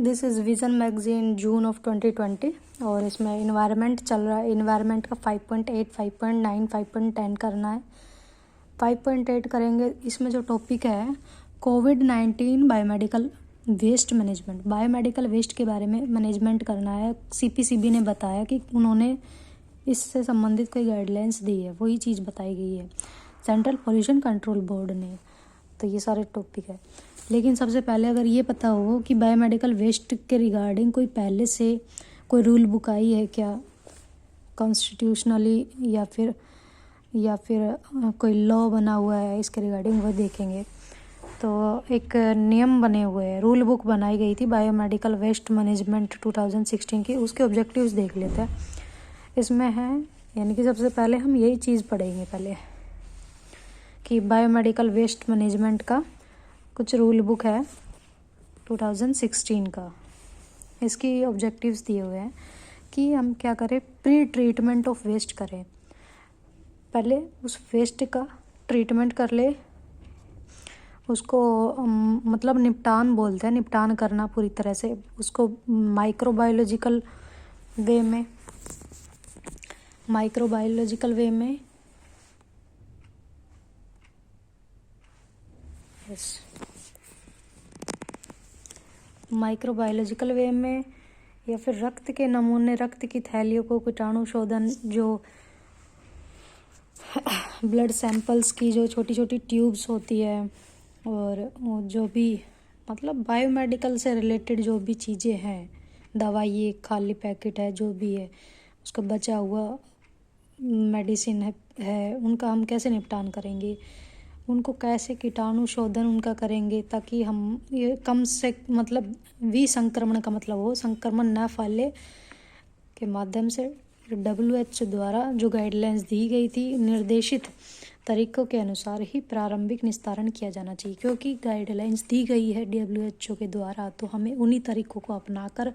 This is vision magazine June of 2020 और इसमें environment चल रहा है। इन्वायरमेंट का 5.8, 5.9, 5.10 करना है। 5.8 करेंगे। इसमें जो टॉपिक है कोविड-19 biomedical waste management. Biomedical waste के बारे में मैनेजमेंट करना है। CPCB ने बताया कि उन्होंने इससे संबंधित कोई गाइडलाइंस दी है, वही चीज़ बताई गई है सेंट्रल पोल्यूशन कंट्रोल बोर्ड ने। तो ये सारे टॉपिक है। लेकिन सबसे पहले अगर ये पता हो कि बायोमेडिकल वेस्ट के रिगार्डिंग कोई पहले से कोई रूल बुक आई है क्या कॉन्स्टिट्यूशनली, या फिर कोई लॉ बना हुआ है इसके रिगार्डिंग, वो देखेंगे। तो एक नियम बने हुए हैं, रूल बुक बनाई गई थी बायोमेडिकल वेस्ट मैनेजमेंट 2016 की, उसके ऑब्जेक्टिव्स देख लेते हैं। इसमें है यानी कि सबसे पहले हम यही चीज़ पढ़ेंगे पहले कि बायोमेडिकल वेस्ट मैनेजमेंट का कुछ रूल बुक है 2016 का। इसकी ऑब्जेक्टिव्स दिए हुए हैं कि हम क्या करें, प्री ट्रीटमेंट ऑफ वेस्ट करें। पहले उस वेस्ट का ट्रीटमेंट कर ले, उसको मतलब निपटान बोलते हैं, निपटान करना पूरी तरह से उसको माइक्रोबायोलॉजिकल वे में माइक्रोबायोलॉजिकल वे में या फिर रक्त के नमूने, रक्त की थैलियों को कीटाणु शोधन, जो ब्लड सैंपल्स की जो छोटी छोटी ट्यूब्स होती है और जो भी मतलब बायोमेडिकल से रिलेटेड जो भी चीज़ें हैं, दवाई खाली पैकेट है जो भी है, उसका बचा हुआ मेडिसिन है उनका हम कैसे निपटान करेंगे, उनको कैसे कीटाणु शोधन उनका करेंगे ताकि हम ये कम से मतलब विसंक्रमण का मतलब हो, संक्रमण न फैले के माध्यम से WHO द्वारा जो गाइडलाइंस दी गई थी निर्देशित तरीकों के अनुसार ही प्रारंभिक निस्तारण किया जाना चाहिए। क्योंकि गाइडलाइंस दी गई है WHO के द्वारा, तो हमें उन्हीं तरीकों को अपनाकर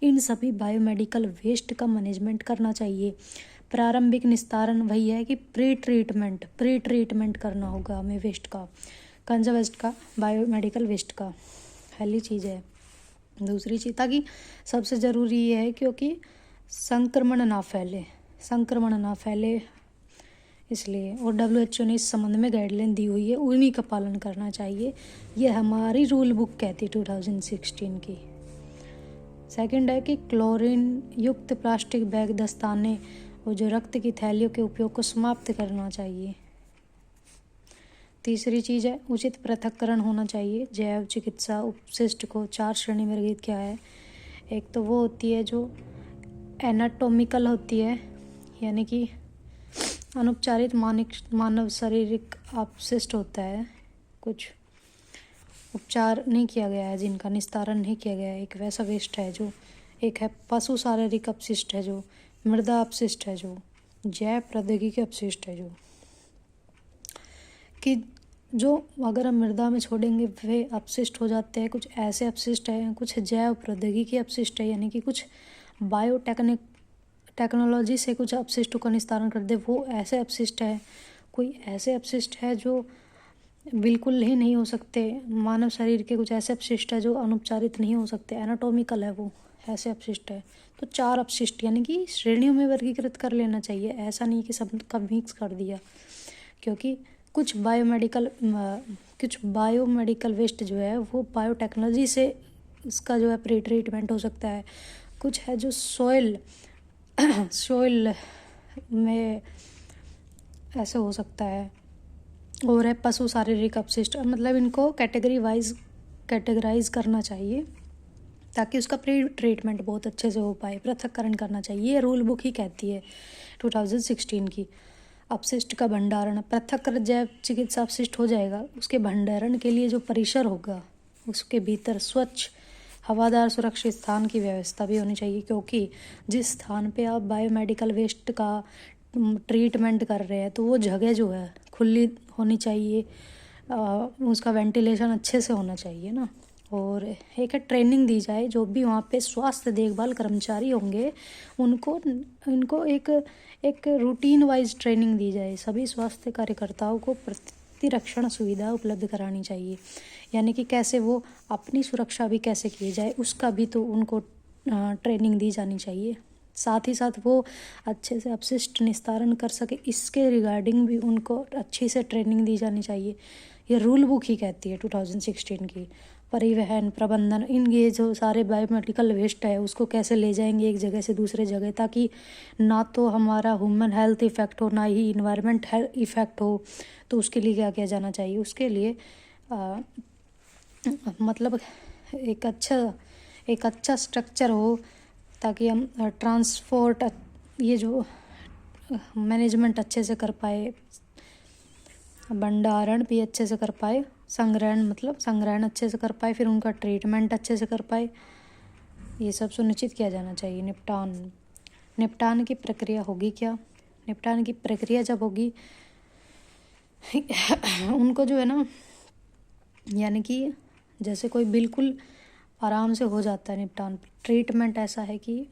इन सभी बायोमेडिकल वेस्ट का मैनेजमेंट करना चाहिए। प्रारंभिक निस्तारण वही है कि प्री ट्रीटमेंट करना होगा हमें वेस्ट का, कंजा वेस्ट का, बायोमेडिकल वेस्ट का, पहली चीज़ है। दूसरी चीज़, ताकि सबसे ज़रूरी ये है क्योंकि संक्रमण ना फैले इसलिए, और WHO ने इस संबंध में गाइडलाइन दी हुई है, उन्हीं का पालन करना चाहिए। ये हमारी रूल बुक कहती 2016 की। सेकंड है कि क्लोरीन युक्त प्लास्टिक बैग, दस्ताने और जो रक्त की थैलियों के उपयोग को समाप्त करना चाहिए। तीसरी चीज़ है उचित पृथक्करण होना चाहिए। जैव चिकित्सा उपशिष्ट को 4 श्रेणी में वर्गीकृत किया है। एक तो वो होती है जो एनाटॉमिकल होती है, यानी कि अनुपचारित मानव शारीरिक अपशिष्ट होता है, कुछ उपचार नहीं किया गया है, जिनका निस्तारण नहीं किया गया है, एक वैसा वेस्ट है जो। एक है पशु शारीरिक अपशिष्ट है जो, मृदा अपशिष्ट है जो, जैव प्रौद्योगिकी अपशिष्ट है जो, कि जो अगर हम मृदा में छोड़ेंगे वे अपशिष्ट हो जाते हैं। कुछ ऐसे अपशिष्ट हैं, कुछ जैव प्रौद्योगिकी अपशिष्ट है, यानी कि कुछ टेक्नोलॉजी से कुछ अपशिष्टों का निस्तारण कर दे, वो ऐसे अपशिष्ट है। कोई ऐसे अपशिष्ट है जो बिल्कुल ही नहीं हो सकते। मानव शरीर के कुछ ऐसे अपशिष्ट है जो अनुपचारित नहीं हो सकते, एनाटॉमिकल है वो, ऐसे अपशिष्ट है। तो 4 अपशिष्ट यानी कि श्रेणियों में वर्गीकृत कर लेना चाहिए, ऐसा नहीं कि सब का मिक्स कर दिया। क्योंकि कुछ बायोमेडिकल वेस्ट जो है वो बायोटेक्नोलॉजी से इसका जो है प्री ट्रीटमेंट हो सकता है। कुछ है जो सॉइल में ऐसे हो सकता है, और है पशु शारीरिक अपशिष्ट। मतलब इनको कैटेगराइज करना चाहिए ताकि उसका प्री ट्रीटमेंट बहुत अच्छे से हो पाए, पृथक्करण करना चाहिए। ये रूल बुक ही कहती है 2016 की। अपशिष्ट का भंडारण, पृथक्कृत जैव चिकित्सा अपशिष्ट हो जाएगा, उसके भंडारण के लिए जो परिसर होगा उसके भीतर स्वच्छ हवादार सुरक्षित स्थान की व्यवस्था भी होनी चाहिए। क्योंकि जिस स्थान पे आप बायोमेडिकल वेस्ट का ट्रीटमेंट कर रहे हैं तो वो जगह जो है खुली होनी चाहिए, उसका वेंटिलेशन अच्छे से होना चाहिए ना। और एक है ट्रेनिंग दी जाए, जो भी वहाँ पे स्वास्थ्य देखभाल कर्मचारी होंगे इनको एक रूटीन वाइज ट्रेनिंग दी जाए। सभी स्वास्थ्य कार्यकर्ताओं को प्रतिरक्षण सुविधा उपलब्ध करानी चाहिए, यानी कि कैसे वो अपनी सुरक्षा भी कैसे की जाए उसका भी तो उनको ट्रेनिंग दी जानी चाहिए। साथ ही साथ वो अच्छे से अपशिष्ट निस्तारण कर सके, इसके रिगार्डिंग भी उनको अच्छी से ट्रेनिंग दी जानी चाहिए। ये रूल बुक ही कहती है 2016 की। परिवहन प्रबंधन, इन ये जो सारे बायोमेडिकल वेस्ट है उसको कैसे ले जाएंगे एक जगह से दूसरे जगह, ताकि ना तो हमारा ह्यूमन हेल्थ इफ़ेक्ट हो ना ही इन्वायरमेंट हेल्थ इफ़ेक्ट हो। तो उसके लिए क्या किया जाना चाहिए, उसके लिए मतलब एक अच्छा स्ट्रक्चर हो, ताकि हम ट्रांसपोर्ट ये जो मैनेजमेंट अच्छे से कर पाए, भंडारण भी अच्छे से कर पाए, संग्रहण अच्छे से कर पाए, फिर उनका ट्रीटमेंट अच्छे से कर पाए, ये सब सुनिश्चित किया जाना चाहिए। निपटान की प्रक्रिया होगी क्या, निपटान की प्रक्रिया जब होगी उनको जो है ना, यानी कि जैसे कोई बिल्कुल आराम से हो जाता है निपटान, ट्रीटमेंट ऐसा है कि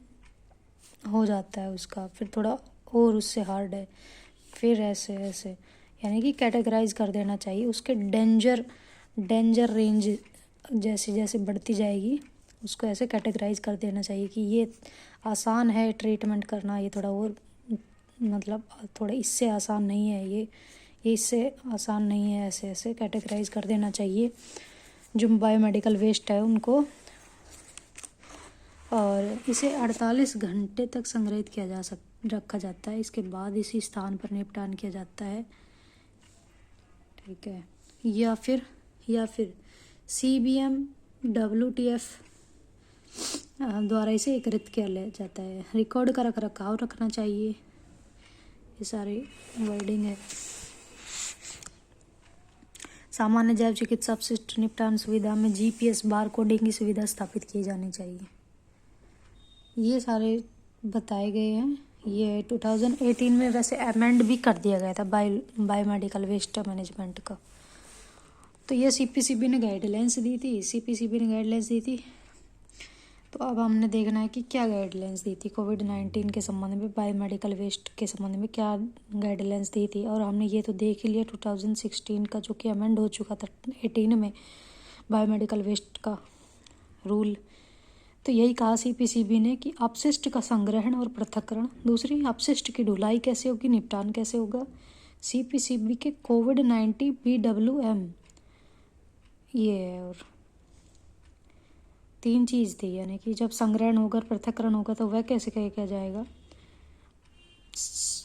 हो जाता है उसका, फिर थोड़ा और उससे हार्ड है, फिर ऐसे यानी कि कैटेगराइज कर देना चाहिए। उसके डेंजर रेंज जैसे जैसे बढ़ती जाएगी उसको ऐसे कैटेगराइज कर देना चाहिए कि ये आसान है ट्रीटमेंट करना, ये थोड़ा और मतलब थोड़ा इससे आसान नहीं है, ये इससे आसान नहीं है, ऐसे कैटेगराइज कर देना चाहिए जो बायोमेडिकल वेस्ट है उनको। और इसे 48 घंटे तक संग्रहित किया रखा जाता है, इसके बाद इसी स्थान पर निपटान किया जाता है, ठीक है। या फिर CBM WTF द्वारा इसे एकत्रित किया जाता है। रिकॉर्ड का रखरखाव रखना चाहिए, ये सारे वर्डिंग है। सामान्य जैव चिकित्सा अपशिष्ट निपटान सुविधा में GPS बार कोडिंग की सुविधा स्थापित की जानी चाहिए। ये सारे बताए गए हैं। ये 2018 में वैसे अमेंड भी कर दिया गया था बायोमेडिकल वेस्ट मैनेजमेंट का। तो ये CPCB ने गाइडलाइंस दी थी। तो अब हमने देखना है कि क्या गाइडलाइंस दी थी कोविड-19 के संबंध में, बायोमेडिकल वेस्ट के संबंध में क्या गाइडलाइंस दी थी। और हमने ये तो देख ही लिया 2016 का जो कि अमेंड हो चुका था 18 में बायोमेडिकल वेस्ट का रूल। तो यही कहा CPCB ने कि अपशिष्ट का संग्रहण और पृथक्करण, दूसरी अपशिष्ट की ढुलाई कैसे होगी, निपटान कैसे होगा। CPCB के कोविड-19 BWM ये और 3 चीज़ थी, यानी कि जब संग्रहण होगा पृथक्करण होगा तो वह कैसे किया जाएगा।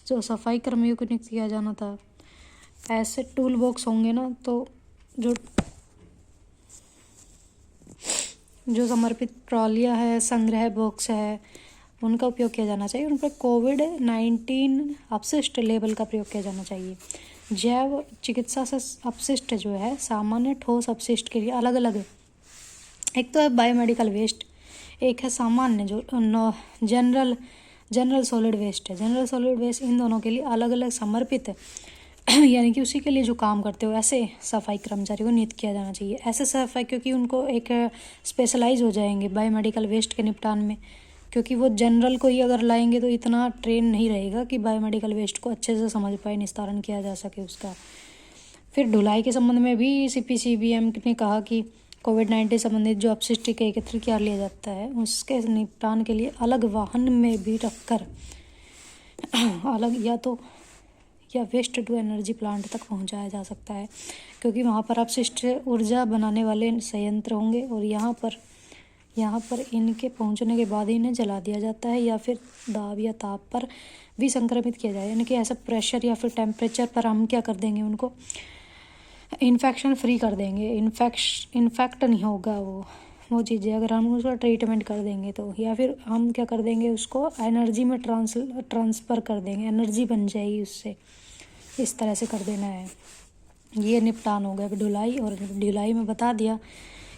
जो सफाई कर्मियों को नियुक्त किया जाना था, ऐसे टूल बॉक्स होंगे ना, तो जो समर्पित ट्रॉलियाँ है, संग्रह बॉक्स है, उनका उपयोग किया जाना चाहिए। उन पर कोविड-19 अपशिष्ट लेबल का प्रयोग किया जाना चाहिए। जैव चिकित्सा से अपशिष्ट जो है सामान्य ठोस अपशिष्ट के लिए अलग अलग है। एक तो है बायोमेडिकल वेस्ट, एक है सामान्य जो जनरल सॉलिड वेस्ट है। जनरल सॉलिड वेस्ट इन दोनों के लिए अलग अलग समर्पित यानी कि उसी के लिए जो काम करते हो ऐसे सफाई कर्मचारी को नियुक्त किया जाना चाहिए। ऐसे सफाई, क्योंकि उनको एक स्पेशलाइज हो जाएंगे बायोमेडिकल वेस्ट के निपटान में, क्योंकि वो जनरल को ही अगर लाएंगे तो इतना ट्रेन नहीं रहेगा कि बायोमेडिकल वेस्ट को अच्छे से समझ पाए, निस्तारण किया जा सके उसका। फिर ढुलाई के संबंध में भी CPCBM ने कहा कि कोविड-19 संबंधित जो अपशिष्ट के एकत्र किया लिया जाता है उसके निपटान के लिए अलग वाहन में भी रखकर अलग या वेस्ट टू एनर्जी प्लांट तक पहुंचाया जा सकता है, क्योंकि वहाँ पर अपशिष्ट ऊर्जा बनाने वाले संयंत्र होंगे और यहाँ पर इनके पहुँचने के बाद इन्हें जला दिया जाता है या फिर दाब या ताप पर भी संक्रमित किया जाए, यानी कि ऐसा प्रेशर या फिर टेम्परेचर पर हम क्या कर देंगे, उनको इन्फेक्शन फ्री कर देंगे। इन्फेक्ट नहीं होगा वो चीज़ें अगर हम उसका ट्रीटमेंट कर देंगे तो, या फिर हम क्या कर देंगे उसको एनर्जी में ट्रांसफ़र कर देंगे, एनर्जी बन जाएगी उससे, इस तरह से कर देना है। ये निपटान हो गया ढुलाई। और ढुलाई में बता दिया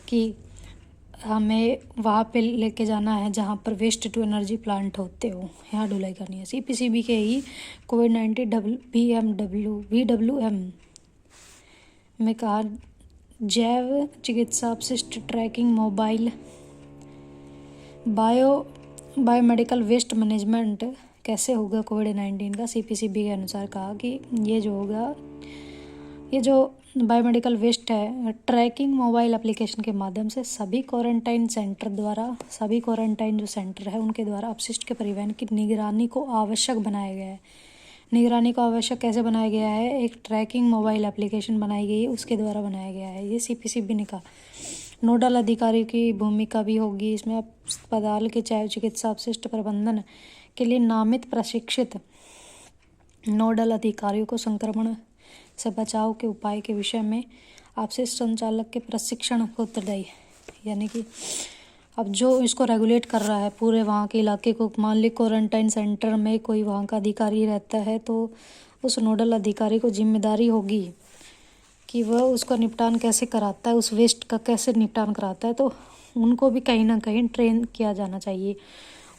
कि हमें वहाँ पे लेके जाना है जहाँ पर वेस्ट टू एनर्जी प्लांट होते हो, यहाँ ढुलाई करनी है। CPCB के ही कोविड-19 BWM में कहा जैव चिकित्सा अपशिष्ट tracking mobile biomedical waste management कैसे होगा कोविड-19 का। CPCB के अनुसार कहा कि ये जो होगा, ये जो बायोमेडिकल वेस्ट है, ट्रैकिंग मोबाइल एप्लीकेशन के माध्यम से सभी क्वारंटाइन सेंटर द्वारा, सभी क्वारंटाइन जो सेंटर है उनके द्वारा अपशिष्ट के परिवहन की निगरानी को आवश्यक बनाया गया है। निगरानी को आवश्यक कैसे बनाया गया है? एक ट्रैकिंग मोबाइल एप्लीकेशन बनाई गई है, उसके द्वारा बनाया गया है। ये CPCB ने कहा। नोडल अधिकारी की भूमिका भी होगी इसमें। अस्पताल के जैव चिकित्सा अपशिष्ट प्रबंधन के लिए नामित प्रशिक्षित नोडल अधिकारियों को संक्रमण से बचाव के उपाय के विषय में अपशिष्ट संचालक के प्रशिक्षण को उत्तरदायी, यानी कि अब जो इसको रेगुलेट कर रहा है पूरे वहाँ के इलाके को, मान ली क्वारंटाइन सेंटर में कोई वहाँ का अधिकारी रहता है तो उस नोडल अधिकारी को जिम्मेदारी होगी कि वह उसका निपटान कैसे कराता है, उस वेस्ट का कैसे निपटान कराता है। तो उनको भी कहीं ना कहीं ट्रेन किया जाना चाहिए,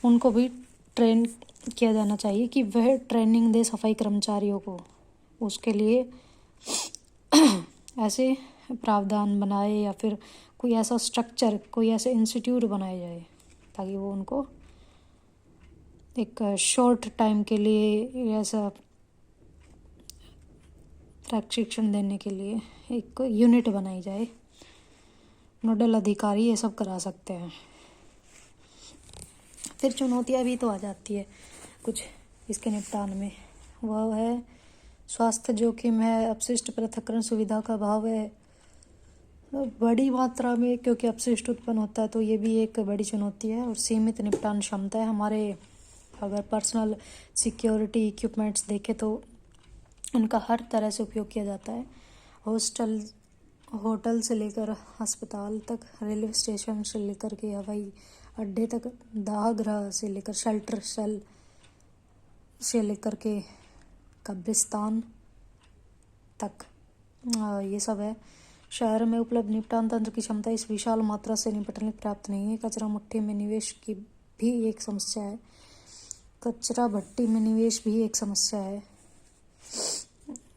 उनको भी ट्रेन किया जाना चाहिए कि वह ट्रेनिंग दे सफाई कर्मचारियों को। उसके लिए ऐसे प्रावधान बनाए या फिर कोई ऐसा स्ट्रक्चर, कोई ऐसे इंस्टीट्यूट बनाए जाए ताकि वो उनको एक शॉर्ट टाइम के लिए ऐसा प्रशिक्षण देने के लिए एक यूनिट बनाई जाए। नोडल अधिकारी ये सब करा सकते हैं। फिर चुनौतियाँ भी तो आ जाती है कुछ इसके निपटान में, वह है स्वास्थ्य जोखिम है, अपशिष्ट पृथक्करण सुविधा का अभाव है बड़ी मात्रा में, क्योंकि अपशिष्ट उत्पन्न होता है तो ये भी एक बड़ी चुनौती है। और सीमित निपटान क्षमता है हमारे, अगर पर्सनल सिक्योरिटी इक्विपमेंट्स देखें तो उनका हर तरह से उपयोग किया जाता है। होटल से लेकर अस्पताल तक, रेलवे स्टेशन से लेकर के हवाई अड्डे तक, दाह गृह से लेकर शेल्टर सेल से लेकर के कब्रिस्तान तक, ये सब है। शहर में उपलब्ध निपटान तंत्र की क्षमता इस विशाल मात्रा से निपटने पर्याप्त नहीं है। कचरा मुट्ठी में निवेश की भी एक समस्या है, कचरा भट्टी में निवेश भी एक समस्या है,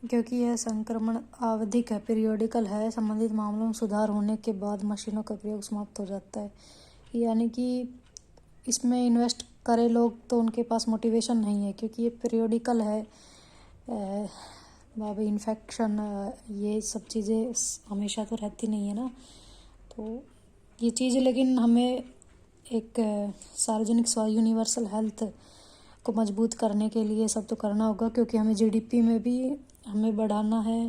क्योंकि यह संक्रमण आवधिक है, पीरियोडिकल है। संबंधित मामलों में सुधार होने के बाद मशीनों का प्रयोग समाप्त हो जाता है। यानी कि इसमें इन्वेस्ट करे लोग तो उनके पास मोटिवेशन नहीं है, क्योंकि ये पीरियोडिकल है। इन्फेक्शन ये सब चीज़ें हमेशा तो रहती नहीं है ना, तो ये चीज़, लेकिन हमें एक सार्वजनिक स्वास्थ्य, यूनिवर्सल हेल्थ को मजबूत करने के लिए सब तो करना होगा, क्योंकि हमें GDP में भी हमें बढ़ाना है,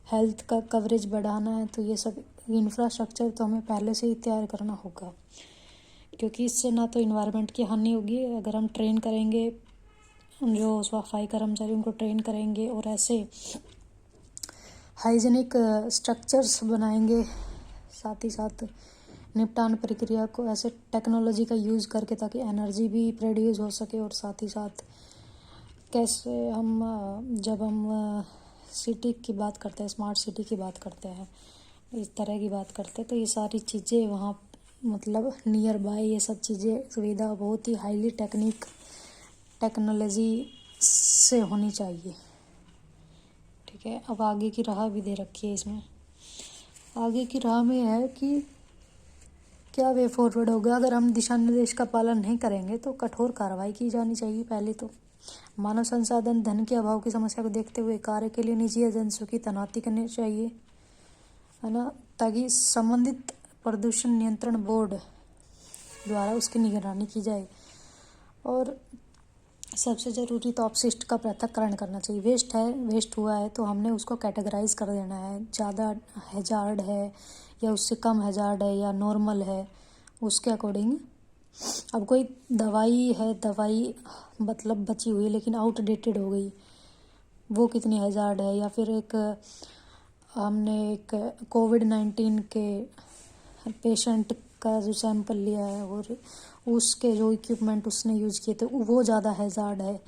हेल्थ का कवरेज बढ़ाना है। तो ये सब इंफ्रास्ट्रक्चर तो हमें पहले से ही तैयार करना होगा, क्योंकि इससे ना तो इन्वायरमेंट की हानि होगी। अगर हम ट्रेन करेंगे, जो सफाई कर्मचारी उनको ट्रेन करेंगे और ऐसे हाइजीनिक स्ट्रक्चर्स बनाएंगे, साथ ही साथ निपटान प्रक्रिया को ऐसे टेक्नोलॉजी का यूज़ करके ताकि एनर्जी भी प्रोड्यूस हो सके, और साथ ही साथ कैसे हम जब हम सिटी की बात करते हैं, स्मार्ट सिटी की बात करते हैं, इस तरह की बात करते हैं, तो ये सारी चीज़ें वहाँ मतलब नियर बाय ये सब चीज़ें सुविधा बहुत ही हाईली टेक्नोलॉजी से होनी चाहिए। ठीक है, अब आगे की राह भी दे रखी है इसमें। आगे की राह में है कि क्या वे फॉरवर्ड होगा। अगर हम दिशा निर्देश का पालन नहीं करेंगे तो कठोर कार्रवाई की जानी चाहिए। पहले तो मानव संसाधन धन के अभाव की समस्या को देखते हुए कार्य के लिए निजी एजेंसियों की तैनाती करनी चाहिए, है ना, ताकि संबंधित प्रदूषण नियंत्रण बोर्ड द्वारा उसकी निगरानी की जाए। और सबसे ज़रूरी तो अपशिष्ट का पृथक्करण करना चाहिए। वेस्ट हुआ है तो हमने उसको कैटेगराइज कर देना है, ज़्यादा हैजार्ड है या उससे कम हैजार्ड है या नॉर्मल है, उसके अकॉर्डिंग। अब कोई दवाई मतलब बची हुई लेकिन आउटडेटेड हो गई, वो कितनी हैजार्ड है। या फिर हमने एक कोविड-19 के पेशेंट का जो सैंपल लिया है और उसके जो इक्विपमेंट उसने यूज़ किए थे वो ज़्यादा हैजार्ड है।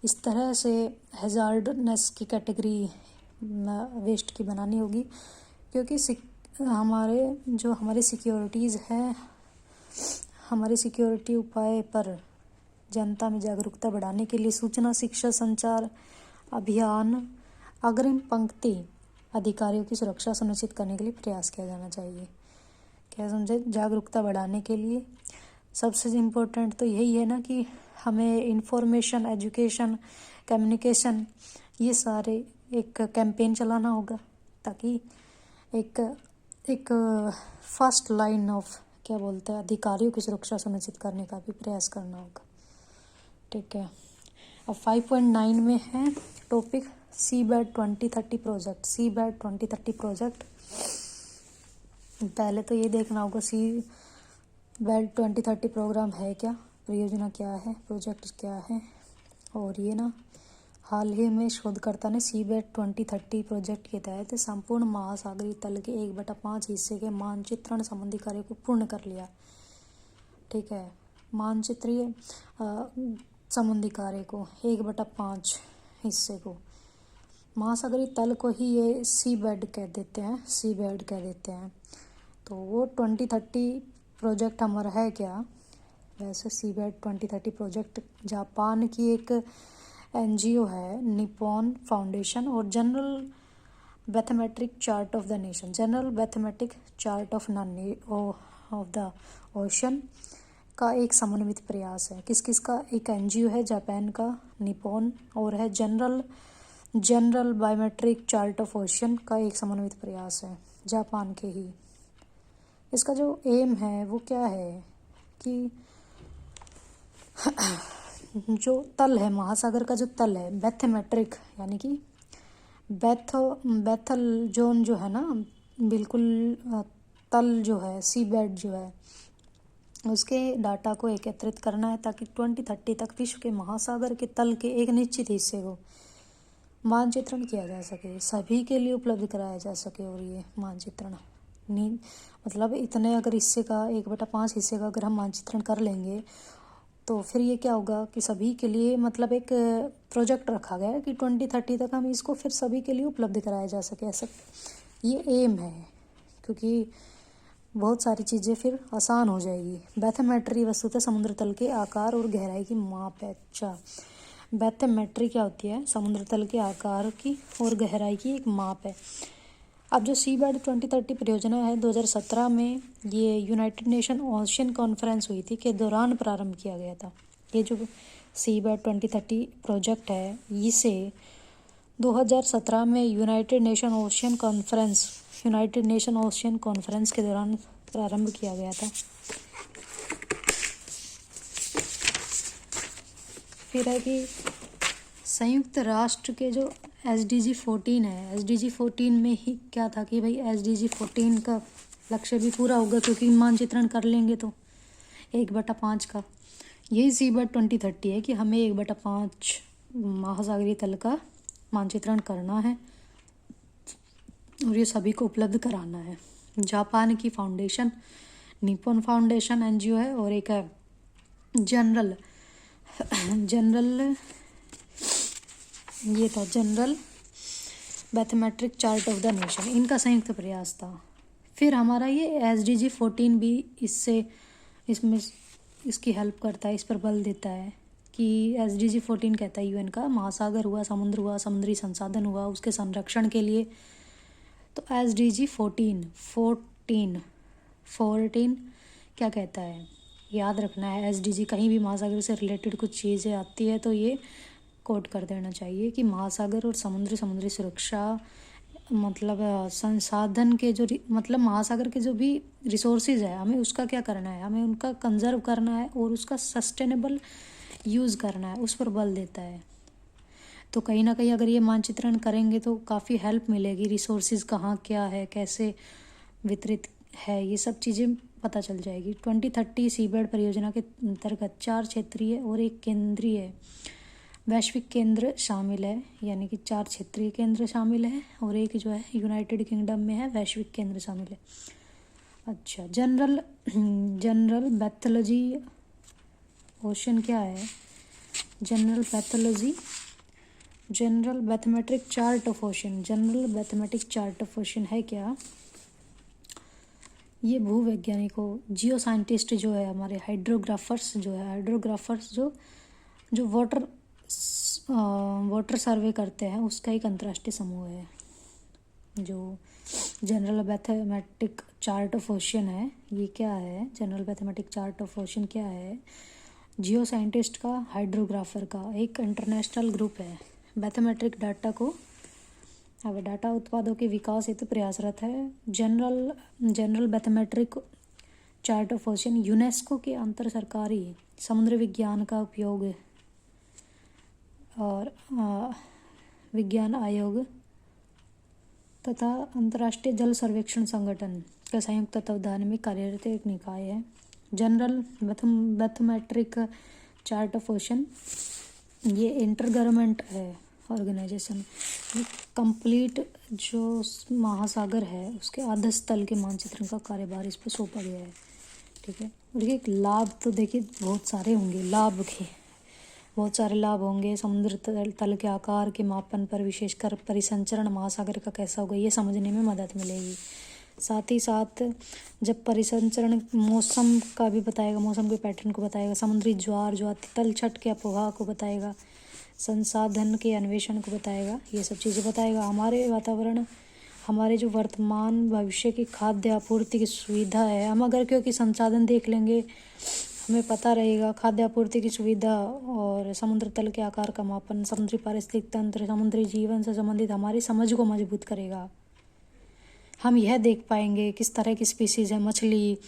इस तरह से हैजार्डनेस की कैटेगरी वेस्ट की बनानी होगी, क्योंकि हमारे सिक्योरिटीज़ हैं, हमारे सिक्योरिटी उपाय पर जनता में जागरूकता बढ़ाने के लिए सूचना शिक्षा संचार अभियान अग्रिम पंक्ति अधिकारियों की सुरक्षा सुनिश्चित करने के लिए प्रयास किया जाना चाहिए। क्या समझे? जागरूकता बढ़ाने के लिए सबसे इम्पोर्टेंट तो यही है ना कि हमें इंफॉर्मेशन, एजुकेशन, कम्युनिकेशन, ये सारे एक कैंपेन चलाना होगा ताकि एक एक फर्स्ट लाइन ऑफ क्या बोलते हैं अधिकारियों की सुरक्षा सुनिश्चित करने का भी प्रयास करना होगा। ठीक है, अब 5.9 में है topic CBAT 2030 project. CBAT 2030 project, पहले तो ये देखना होगा सीबैट 2030 प्रोग्राम है क्या, परियोजना क्या है, प्रोजेक्ट क्या है। और ये ना हाल ही में शोधकर्ता ने सीबैट 2030 प्रोजेक्ट के तहत संपूर्ण महासागरीय तल के 1/5 हिस्से के मानचित्रण संबंधी कार्य को पूर्ण कर लिया। ठीक है, मानचित्रीय संबंधी कार्य को 1/5 हिस्से को, महासागरीय तल को ही ये सीबैट कह देते हैं, सीबैट कह देते हैं। तो वो 2030 प्रोजेक्ट हमारा है क्या, वैसे सीबैट 2030 प्रोजेक्ट जापान की एक एनजीओ है, निप्पॉन फाउंडेशन और general mathematic chart of the nation, general mathematic chart of the ocean का एक समन्वित प्रयास है। किस किस का, एक एनजीओ है जापान का निप्पॉन, और है general biometric chart of ocean का एक समन्वित प्रयास है जापान के ही। इसका जो एम है वो क्या है कि जो तल है, महासागर का जो तल है बैथमेट्रिक, यानी कि बैथल जोन जो है ना, बिल्कुल तल जो है, सीबैट जो है, उसके डाटा को एकत्रित करना है ताकि 2030 तक विश्व के महासागर के तल के एक निश्चित हिस्से को मानचित्रण किया जा सके, सभी के लिए उपलब्ध कराया जा सके। और ये मानचित्रण नहीं, मतलब इतने अगर हिस्से का 1/5 हिस्से का अगर हम मानचित्रण कर लेंगे तो फिर ये क्या होगा कि सभी के लिए, मतलब एक प्रोजेक्ट रखा गया है कि 2030 तक हम इसको फिर सभी के लिए उपलब्ध कराया जा सके, ऐसा ये एम है। क्योंकि बहुत सारी चीज़ें फिर आसान हो जाएगी। बैथोमेट्री वस्तुतः समुद्र तल के आकार और गहराई की माप है। अच्छा, बैथोमेट्री क्या होती है, समुद्र तल के आकार की और गहराई की एक माप है। अब जो सीबैट 2030 परियोजना है 2017 में ये यूनाइटेड नेशन ओशन कॉन्फ्रेंस हुई थी के दौरान प्रारंभ किया गया था। ये जो सीबैट 2030 प्रोजेक्ट है इसे 2017 में यूनाइटेड नेशन ओशन कॉन्फ्रेंस के दौरान प्रारंभ किया गया था। फिर है कि संयुक्त राष्ट्र के जो SDG 14 है, SDG 14 में ही क्या था कि भाई SDG 14 का लक्ष्य भी पूरा होगा क्योंकि मानचित्रण कर लेंगे तो 1/5 का। यही सीबैट 2030 है कि हमें 1/5 महासागरीय तल का मानचित्रण करना है और ये सभी को उपलब्ध कराना है। जापान की फाउंडेशन निप्पॉन फाउंडेशन एनजीओ है और एक है जनरल ये था general mathematic chart of the nation, इनका संयुक्त प्रयास था। फिर हमारा ये SDG 14 भी इसमें इसकी हेल्प करता है, इस पर बल देता है कि SDG 14 कहता है UN का महासागर हुआ, समुद्र हुआ, समुद्री संसाधन हुआ, उसके संरक्षण के लिए। तो SDG 14 क्या कहता है, याद रखना है। SDG कहीं भी महासागर से रिलेटेड कुछ चीज़ें आती है तो ये कोट कर देना चाहिए कि महासागर और समुद्री सुरक्षा, मतलब संसाधन के जो मतलब महासागर के जो भी रिसोर्सेज है हमें उसका क्या करना है, हमें उनका कंजर्व करना है और उसका सस्टेनेबल यूज़ करना है, उस पर बल देता है। तो कहीं ना कहीं अगर ये मानचित्रण करेंगे तो काफ़ी हेल्प मिलेगी, रिसोर्सेज कहाँ क्या है, कैसे वितरित है, ये सब चीज़ें पता चल जाएगी। 2030 सीबैट परियोजना के अंतर्गत 4 क्षेत्रीय और एक केंद्रीय वैश्विक केंद्र शामिल है, यानी कि 4 क्षेत्रीय केंद्र शामिल है और एक जो है यूनाइटेड किंगडम में है वैश्विक केंद्र शामिल है। अच्छा, जनरल पैथोलॉजी ओशन क्या है, general mathematic chart of ocean, general mathematic chart of ocean है क्या, ये भूवैज्ञानिकों, जियो साइंटिस्ट जो है हमारे, हाइड्रोग्राफर्स जो वाटर सर्वे करते हैं उसका एक अंतर्राष्ट्रीय समूह है। जो general mathematic chart of ocean है ये क्या है, general mathematic chart of ocean क्या है, जियो साइंटिस्ट का, हाइड्रोग्राफर का एक इंटरनेशनल ग्रुप है। मैथमेटिक डाटा को अब डाटा उत्पादों के विकास हेतु प्रयासरत है। General mathematic chart of ocean UNESCO के अंतर सरकारी समुद्र विज्ञान का उपयोग और विज्ञान आयोग तथा अंतर्राष्ट्रीय जल सर्वेक्षण संगठन का संयुक्त तत्वावधान में कार्यरत एक निकाय है। General mathematic chart of ocean ये इंटर गवर्नमेंट है ऑर्गेनाइजेशन। कंप्लीट जो महासागर है उसके आधस्थल के मानचित्रण का कार्यभार इस पर सौंपा गया है। ठीक है, और ये लाभ तो देखिए बहुत सारे होंगे, बहुत सारे लाभ होंगे। समुद्र तल के आकार के मापन पर विशेषकर परिसंचरण महासागर का कैसा होगा ये समझने में मदद मिलेगी। साथ ही साथ जब परिसंचरण मौसम का भी बताएगा, मौसम के पैटर्न को बताएगा, समुद्री ज्वार तलछट के अफवाह को बताएगा, संसाधन के अन्वेषण को बताएगा, ये सब चीज़ें बताएगा। हमारे वातावरण, हमारे जो वर्तमान भविष्य की खाद्य आपूर्ति की सुविधा है, हम अगर क्योंकि संसाधन देख लेंगे हमें पता रहेगा खाद्य आपूर्ति की सुविधा और समुद्र तल के आकार का मापन, समुद्री पारिस्थितिक तंत्र, समुद्री जीवन से संबंधित हमारी समझ को मजबूत करेगा। हम यह देख पाएंगे किस तरह की स्पीसीज है मछली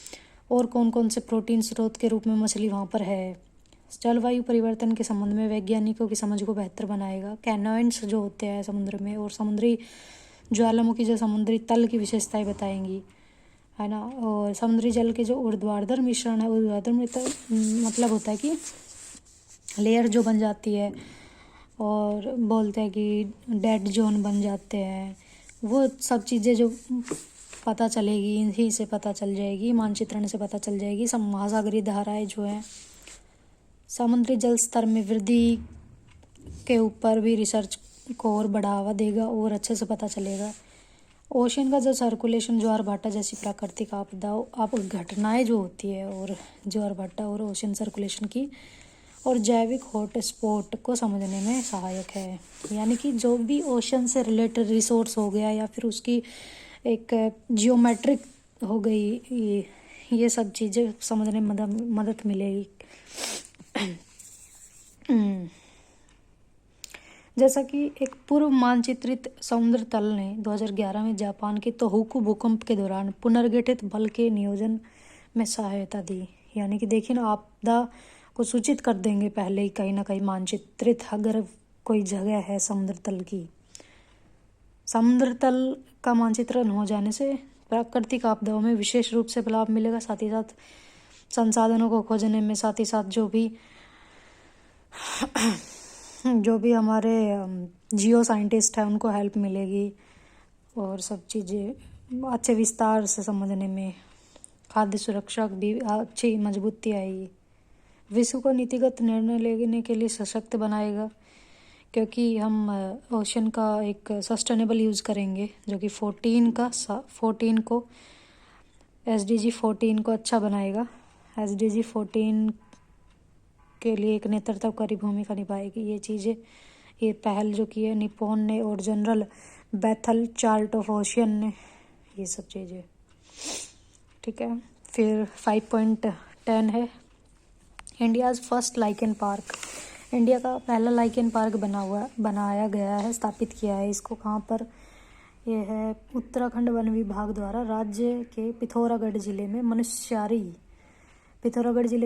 और कौन कौन से प्रोटीन स्रोत के रूप में मछली वहाँ पर है। जलवायु परिवर्तन के संबंध में वैज्ञानिकों की समझ को बेहतर बनाएगा। कैनोइड्स जो होते हैं समुद्र में और समुद्री ज्वालामुखी जो समुद्री तल की विशेषताएं बताएंगी, है ना। और समुद्री जल के जो ऊर्ध्वाधर मिश्रण है, ऊर्ध्वाधर में तो मतलब होता है कि लेयर जो बन जाती है और बोलते हैं कि डेड जोन बन जाते हैं, वो सब चीज़ें जो पता चलेगी इन्हीं से पता चल जाएगी, मानचित्रण से पता चल जाएगी। सब महासागरीय धाराएं जो हैं, समुद्री जल स्तर में वृद्धि के ऊपर भी रिसर्च को और बढ़ावा देगा और अच्छे से पता चलेगा। ओशन का जो सर्कुलेशन, ज्वार भाटा जैसी प्राकृतिक आप घटनाएं जो होती है और ज्वार भाटा और ओशन सर्कुलेशन की और जैविक हॉटस्पॉट को समझने में सहायक है। यानी कि जो भी ओशन से रिलेटेड रिसोर्स हो गया या फिर उसकी एक जियोमेट्रिक हो गई, ये सब चीज़ें समझने में मदद मिलेगी। जैसा कि एक पूर्व मानचित्रित समुद्र तल ने 2011 में जापान के तोहोकू भूकंप के दौरान पुनर्गठित बल के नियोजन में सहायता दी। यानी कि देखिए ना, आपदा को सूचित कर देंगे पहले ही कहीं ना कहीं मानचित्रित अगर कोई जगह है समुद्र तल की। समुद्र तल का मानचित्रण हो जाने से प्राकृतिक आपदाओं में विशेष रूप से लाभ मिलेगा। साथ ही साथ संसाधनों को खोजने में, साथ ही साथ जो भी हमारे जियो साइंटिस्ट हैं उनको हेल्प मिलेगी और सब चीज़ें अच्छे विस्तार से समझने में, खाद्य सुरक्षा भी अच्छी मजबूती आएगी। विश्व को नीतिगत निर्णय लेने के लिए सशक्त बनाएगा, क्योंकि हम ओशन का एक सस्टेनेबल यूज़ करेंगे, जो कि 14 को SDG 14 को अच्छा बनाएगा। SDG 14 के लिए एक नेतृत्वकारी भूमिका निभाएगी। ये चीज़ें, ये पहल जो की है निप्पॉन ने और general Bethel chart of ocean ने, ये सब चीज़ें। ठीक है, फिर 5.10 है India's first lichen park. India का पहला लाइकेन पार्क बनाया गया है, स्थापित किया है इसको। कहाँ पर ये है? उत्तराखंड वन विभाग द्वारा राज्य के पिथौरागढ़ जिले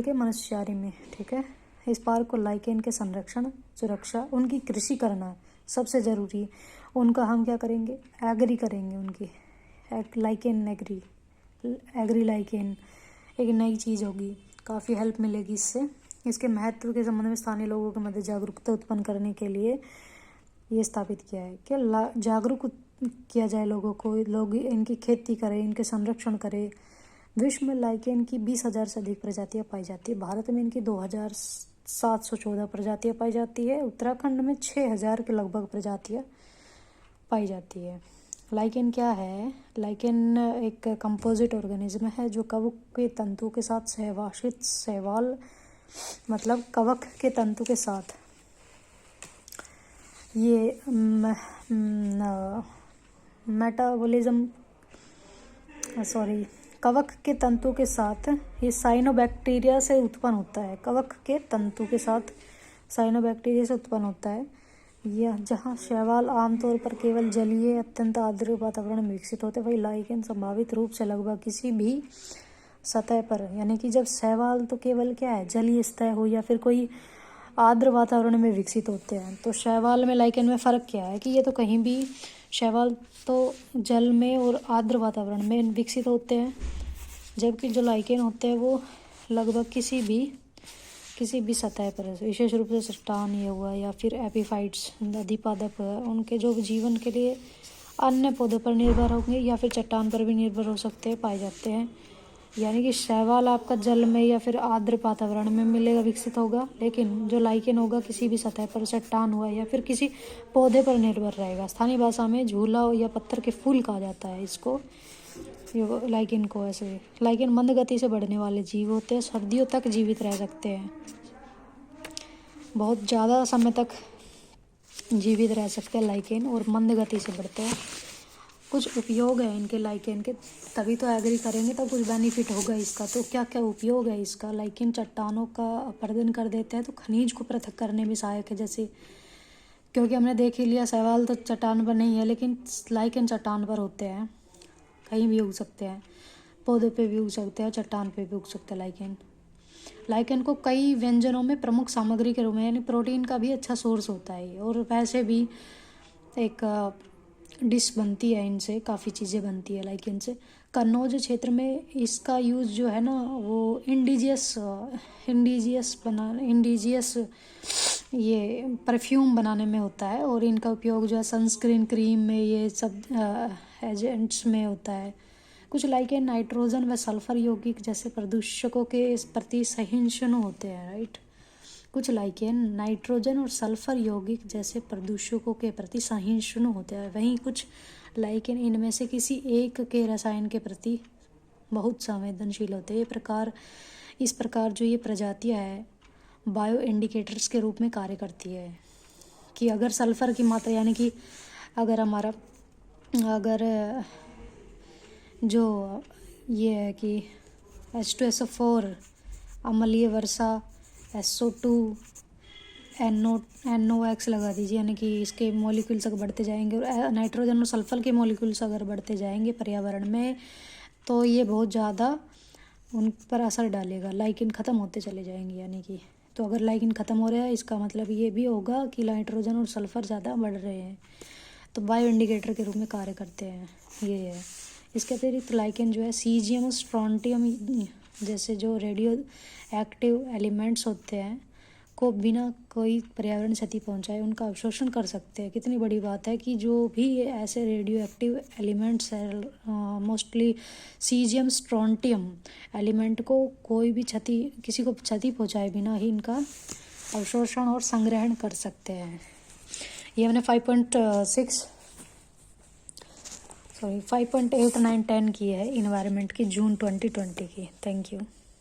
के मनुष्यारी में। ठीक है, इस पार्क को लाइकेन के संरक्षण, सुरक्षा, उनकी कृषि करना सबसे ज़रूरी है। उनका हम क्या करेंगे? एग्री करेंगे उनकी, लाइकेन एग्री लाइकेन एक नई चीज़ होगी, काफ़ी हेल्प मिलेगी इससे। इसके महत्व के संबंध में स्थानीय लोगों के मध्य जागरूकता उत्पन्न करने के लिए ये स्थापित किया है कि जागरूक किया जाए लोगों को, लोग इनकी खेती करें, इनके संरक्षण करें। विश्व में लाइकेन की 20,000 से अधिक प्रजातियां पाई जाती है। भारत में इनकी 2,714 प्रजातियां पाई जाती है। उत्तराखंड में 6,000 के लगभग प्रजातियां पाई जाती है। लाइकेन क्या है? लाइकेन एक कंपोजिट ऑर्गेनिज्म है जो कवक के तंतु के साथ शैवाल मतलब कवक के तंतु के साथ ये कवक के तंतु के साथ ये साइनोबैक्टीरिया से उत्पन्न होता है। कवक के तंतु के साथ साइनोबैक्टीरिया से उत्पन्न होता है। यह जहाँ शैवाल आमतौर पर केवल जलीय अत्यंत आर्द्र वातावरण में विकसित होते, वही लाइकेन संभावित रूप से लगभग किसी भी सतह पर, यानी कि जब शैवाल तो केवल क्या है, जलीय सतह हो या फिर कोई आर्द्र वातावरण में विकसित होते हैं। तो शैवाल में लाइकेन में फ़र्क क्या है कि ये तो कहीं भी, शैवाल तो जल में और आर्द्र वातावरण में विकसित होते हैं, जबकि जो लाइकेन होते हैं वो लगभग किसी भी सतह पर, विशेष रूप से चट्टान ये हुआ या फिर एपीफाइट्स अधिपादप उनके जो जीवन के लिए अन्य पौधों पर निर्भर होंगे या फिर चट्टान पर भी निर्भर हो सकते हैं, पाए जाते हैं। यानी कि शैवाल आपका जल में या फिर आर्द्र वातावरण में मिलेगा, विकसित होगा, लेकिन जो लाइकेन होगा किसी भी सतह पर, चट्टान हुआ या फिर किसी पौधे पर निर्भर रहेगा। स्थानीय भाषा में झूला या पत्थर के फूल कहा जाता है इसको, ये लाइकेन को। ऐसे लाइकेन मंद गति से बढ़ने वाले जीव होते हैं, सर्दियों तक जीवित रह सकते हैं, बहुत ज़्यादा समय तक जीवित रह सकते हैं लाइकेन, और मंद गति से बढ़ते हैं। कुछ उपयोग है इनके लाइकेन के, तभी तो एग्री करेंगे तब कुछ बेनिफिट होगा इसका। तो क्या क्या उपयोग है इसका? लाइकेन चट्टानों का अपरदन कर देते हैं, तो खनिज को पृथक करने में सहायक है। जैसे क्योंकि हमने देख ही लिया शैवाल तो चट्टान पर नहीं है, लेकिन लाइकेन चट्टान पर होते हैं, कहीं भी उग सकते हैं, पौधे पे भी उग सकते हैं, चट्टान पे भी उग सकते हैं लाइकेन। लाइकेन को कई व्यंजनों में प्रमुख सामग्री के रूप में, यानी प्रोटीन का भी अच्छा सोर्स होता है, और वैसे भी एक डिश बनती है इनसे, काफ़ी चीज़ें बनती है लाइकेन से। कन्नौज क्षेत्र में इसका यूज़ जो है ना वो इंडिजियस ये परफ्यूम बनाने में होता है, और इनका उपयोग जो है सनस्क्रीन, क्रीम में, ये सब एजेंट्स में होता है। कुछ लाइकेन नाइट्रोजन व सल्फर यौगिक जैसे प्रदूषकों के प्रति सहिष्णु होते हैं, राइट। कुछ लाइकेन नाइट्रोजन और सल्फर यौगिक जैसे प्रदूषकों के प्रति सहिष्णु होते हैं, वहीं कुछ लाइकेन इनमें से किसी एक के रसायन के प्रति बहुत संवेदनशील होते हैं। इस प्रकार जो ये प्रजातियां है बायो इंडिकेटर्स के रूप में कार्य करती है, कि अगर सल्फर की मात्रा, यानी कि अगर जो ये है कि H2SO4 अम्लीय वर्षा, SO2 NOx लगा दीजिए, यानी कि इसके मॉलिक्यूल्स अगर बढ़ते जाएंगे, और नाइट्रोजन और सल्फर के मॉलिक्यूल्स अगर बढ़ते जाएंगे पर्यावरण में, तो ये बहुत ज़्यादा उन पर असर डालेगा, लाइकेन ख़त्म होते चले जाएंगे। यानी कि तो अगर लाइकेन ख़त्म हो रहा है, इसका मतलब ये भी होगा कि नाइट्रोजन और सल्फर ज़्यादा बढ़ रहे हैं, तो बायो इंडिकेटर के रूप में कार्य करते हैं, ये है। इसके अतिरिक्त लाइकेन जो है सीजियम, स्ट्रोंटियम जैसे जो रेडियो एक्टिव एलिमेंट्स होते हैं को बिना कोई पर्यावरण क्षति पहुंचाए उनका अवशोषण कर सकते हैं। कितनी बड़ी बात है कि जो भी ऐसे रेडियो एक्टिव एलिमेंट्स है, मोस्टली सीजियम, स्ट्रोंटियम एलिमेंट को कोई भी किसी को क्षति पहुंचाए बिना ही इनका अवशोषण और संग्रहण कर सकते हैं। ये हमने 5.8, 9, 10 की है इन्वायरमेंट की, जून 2020 की। Thank you.